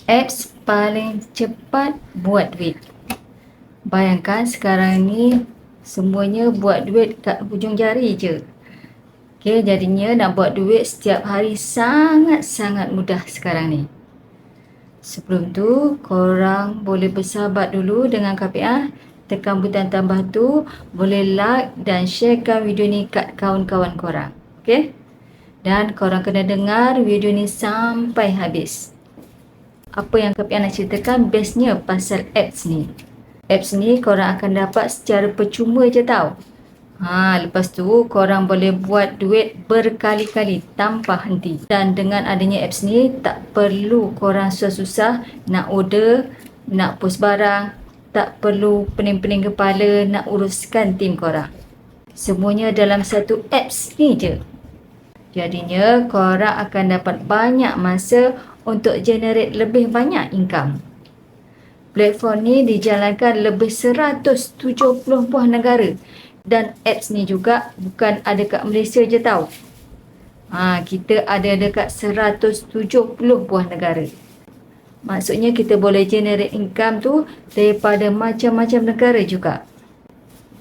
Apps paling cepat buat duit. Bayangkan sekarang ni semuanya buat duit kat hujung jari je. Okay, jadinya nak buat duit setiap hari sangat-sangat mudah sekarang ni. Sebelum tu, korang boleh bersahabat dulu dengan KPA. Tekan butang tambah tu, boleh like dan sharekan video ni kat kawan-kawan korang. Okay? Dan korang kena dengar video ni sampai habis. Apa yang KPA nak ceritakan bestnya pasal apps ni. Apps ni korang akan dapat secara percuma je tau. Lepas tu korang boleh buat duit berkali-kali tanpa henti. Dan dengan adanya apps ni, tak perlu korang susah-susah nak order, nak post barang, tak perlu pening-pening kepala nak uruskan tim korang. Semuanya dalam satu apps ni je. Jadinya korang akan dapat banyak masa untuk generate lebih banyak income. Platform ni dijalankan lebih 170 buah negara. Dan apps ni juga bukan ada kat Malaysia je tau. Kita ada dekat 170 buah negara. Maksudnya kita boleh generate income tu daripada macam-macam negara juga.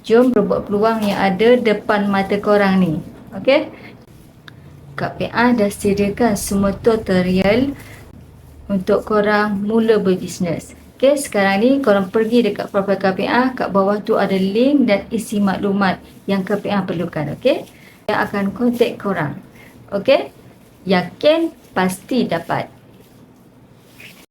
Jom rebut peluang yang ada depan mata korang ni. Okay? KPA dah sediakan semua tutorial untuk korang mula berbisnes. Okay, sekarang ni korang pergi dekat profil KPA, kat bawah tu ada link dan isi maklumat yang KPA perlukan. Okay, yang akan kontak korang. Okay, yakin pasti dapat.